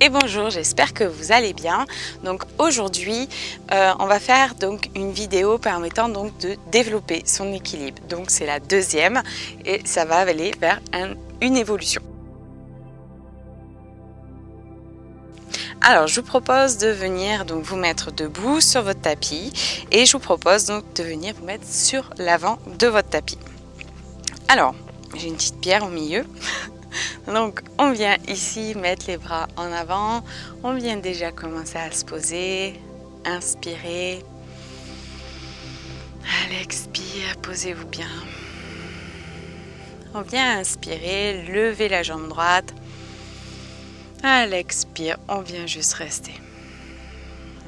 Et bonjour, j'espère que vous allez bien. Donc aujourd'hui, on va faire donc une vidéo permettant donc de développer son équilibre. Donc c'est la deuxième et ça va aller vers une évolution. Alors je vous propose de venir donc vous mettre debout sur votre tapis et je vous propose donc de venir vous mettre sur l'avant de votre tapis. Alors, j'ai une petite pierre au milieu. Donc on vient ici mettre les bras en avant, on vient déjà commencer à se poser, inspirez, à l'expire, posez-vous bien. On vient inspirer, levez la jambe droite, à l'expire, on vient juste rester.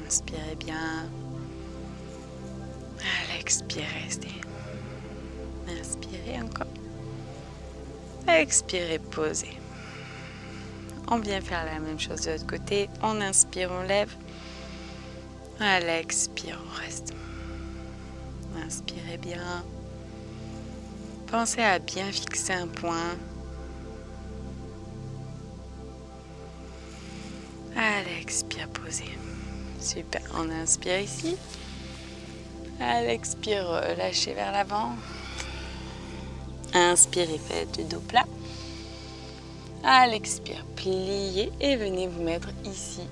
Inspirez bien, à l'expire, restez. Inspirez encore. Expirez, posez. On vient faire la même chose de l'autre côté. On inspire, on lève. À l'expire, on reste. Inspirez bien. Pensez à bien fixer un point. À l'expire, posez. Super. On inspire ici. À l'expire, lâchez vers l'avant. Inspirez, faites le dos plat. À l'expire, pliez et venez vous mettre ici,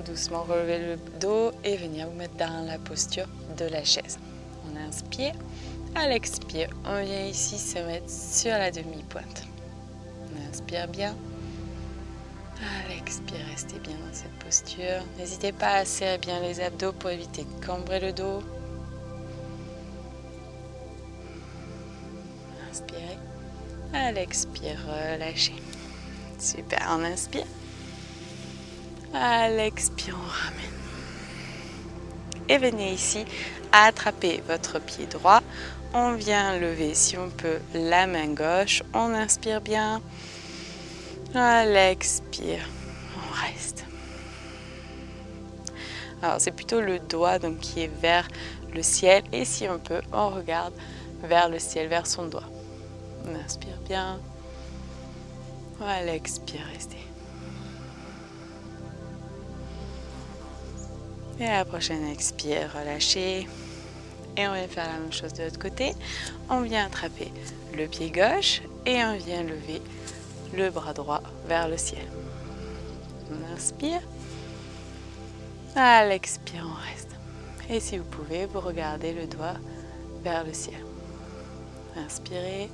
doucement relevez le dos et venir vous mettre dans la posture de la chaise. On inspire, à l'expire, on vient ici se mettre sur la demi-pointe. On inspire bien. À l'expire, restez bien dans cette posture. N'hésitez pas à serrer bien les abdos pour éviter de cambrer le dos. Inspirez. À l'expire, relâchez. Super, on inspire. À l'expire, on ramène. Et venez ici attraper votre pied droit. On vient lever, si on peut, la main gauche. On inspire bien. À l'expire, on reste. Alors, c'est plutôt le doigt donc, qui est vers le ciel. Et si on peut, on regarde vers le ciel, vers son doigt. On inspire bien. À l'expire, restez. Et à la prochaine expire, relâchez. Et on vient faire la même chose de l'autre côté. On vient attraper le pied gauche et on vient lever le bras droit vers le ciel. On inspire. À l'expire, on reste. Et si vous pouvez, vous regardez le doigt vers le ciel. Inspirez.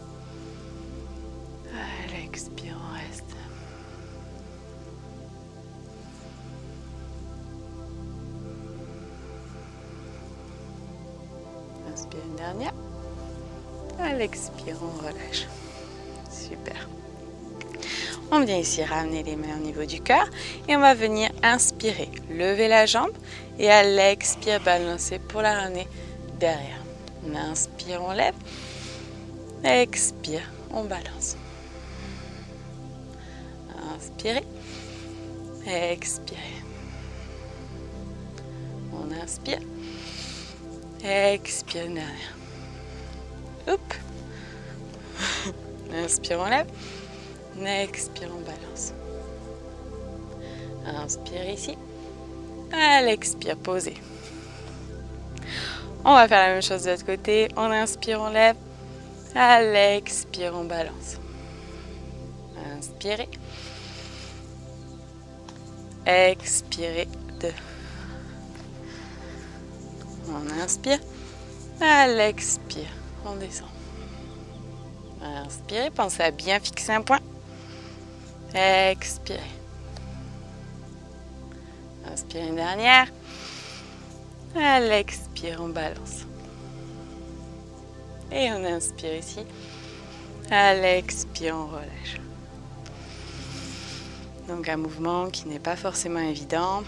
À l'expire, on reste. Inspire une dernière. À l'expire, on relâche. Super. On vient ici ramener les mains au niveau du cœur et on va venir inspirer, lever la jambe et à l'expire, balancer pour la ramener derrière. On inspire, on lève. Expire, on balance. Inspirez. Expirez. On inspire. Expire une dernière. Oups. Inspire, on lève. Expire, on balance. Inspire ici. À l'expire, posez. On va faire la même chose de l'autre côté. On inspire, on lève. À l'expire, on balance. Inspirez. Expirez. 2. On inspire. À l'expire, on descend. Inspirez, pensez à bien fixer un point. Expirez. Inspirez une dernière. À l'expire, on balance. Et on inspire ici. À l'expire, on relâche. Donc un mouvement qui n'est pas forcément évident.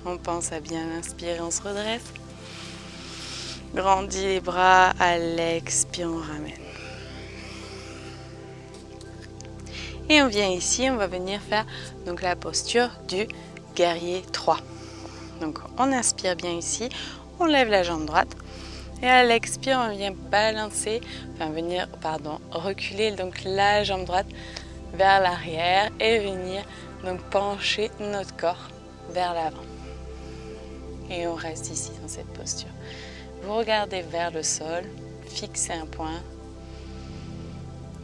On pense à bien inspirer, on se redresse. Grandis les bras, à l'expire, on ramène. Et on vient ici, on va venir faire donc la posture du guerrier 3. Donc on inspire bien ici, on lève la jambe droite. Et à l'expire, on vient balancer, reculer donc la jambe droite vers l'arrière et venir donc pencher notre corps vers l'avant. Et on reste ici dans cette posture. Vous regardez vers le sol, fixez un point,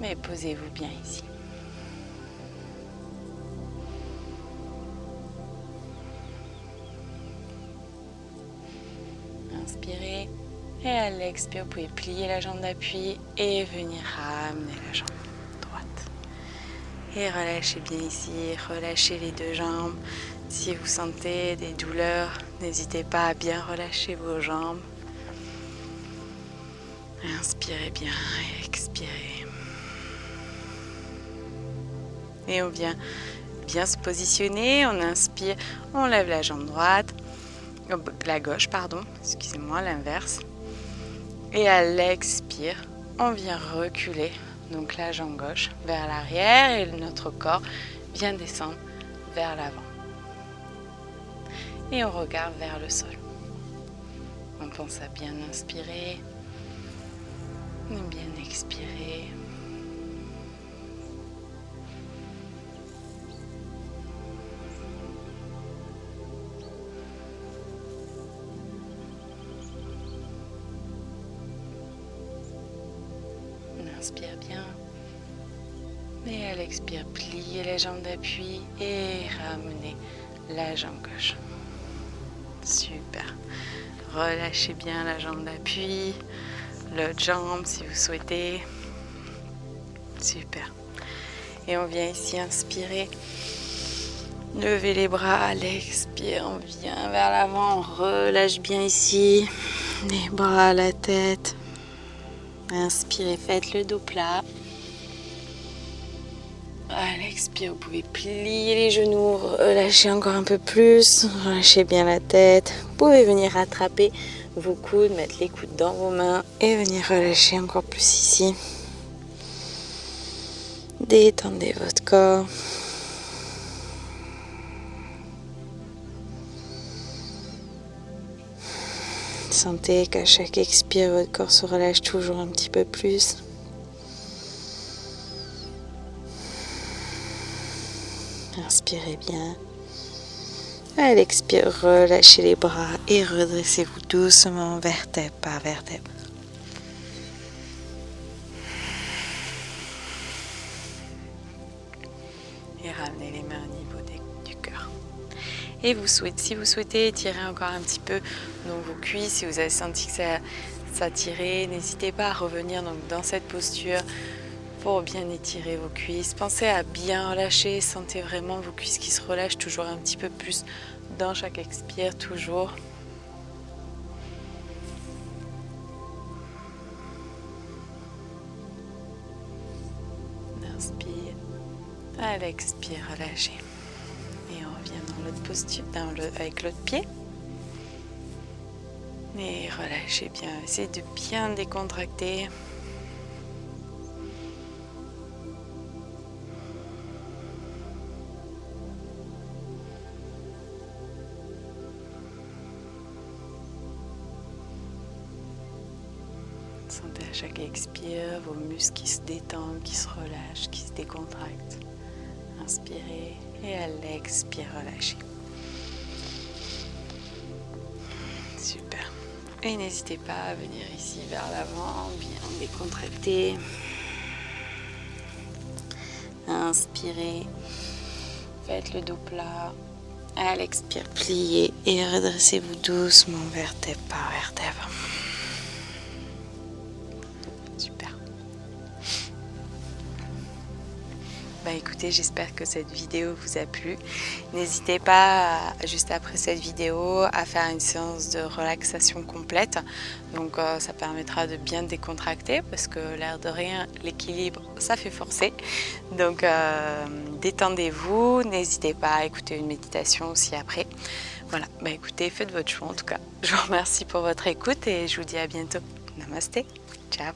mais posez-vous bien ici. Inspirez et à l'expire, vous pouvez plier la jambe d'appui et venir ramener la jambe droite. Et relâchez bien ici, relâchez les deux jambes. Si vous sentez des douleurs, n'hésitez pas à bien relâcher vos jambes. Inspirez bien et expirez. Et on vient bien se positionner. On inspire, on lève la jambe droite, la gauche, pardon, excusez-moi, l'inverse. Et à l'expire, on vient reculer, donc la jambe gauche vers l'arrière et notre corps vient descendre vers l'avant. Et on regarde vers le sol. On pense à bien inspirer, bien expirer. On inspire bien. Et à l'expire, pliez les jambes d'appui et ramenez la jambe gauche. Super. Relâchez bien la jambe d'appui, l'autre jambe si vous souhaitez. Super. Et on vient ici inspirer. Levez les bras à l'expire. On vient vers l'avant. On relâche bien ici. Les bras à la tête. Inspirez, faites le dos plat. À l'expire, vous pouvez plier les genoux, relâcher encore un peu plus, relâchez bien la tête. Vous pouvez venir rattraper vos coudes, mettre les coudes dans vos mains et venir relâcher encore plus ici. Détendez votre corps. Sentez qu'à chaque expire, votre corps se relâche toujours un petit peu plus. Inspirez bien. À l'expire, relâchez les bras et redressez-vous doucement vertèbre par vertèbre. Et ramenez les mains au niveau du cœur. Et si vous souhaitez étirer encore un petit peu donc vos cuisses, si vous avez senti que ça tirait, n'hésitez pas à revenir donc dans cette posture pour bien étirer vos cuisses. Pensez à bien relâcher, sentez vraiment vos cuisses qui se relâchent toujours un petit peu plus dans chaque expire, toujours. Inspire, à l'expire, relâchez. Et on revient dans l'autre posture, avec l'autre pied. Et relâchez bien, essayez de bien décontracter. Sentez à chaque expire vos muscles qui se détendent, qui se relâchent, qui se décontractent. Inspirez et à l'expire, relâchez. Super. Et n'hésitez pas à venir ici vers l'avant, bien décontracter. Inspirez, faites le dos plat. À l'expire, pliez et redressez-vous doucement vertèbre par vertèbre. Super. Écoutez, j'espère que cette vidéo vous a plu. N'hésitez pas, juste après cette vidéo, à faire une séance de relaxation complète. Donc ça permettra de bien décontracter parce que l'air de rien, l'équilibre, ça fait forcer. Donc détendez-vous, n'hésitez pas à écouter une méditation aussi après. Voilà, écoutez, faites votre choix en tout cas. Je vous remercie pour votre écoute et je vous dis à bientôt. Namasté, ciao.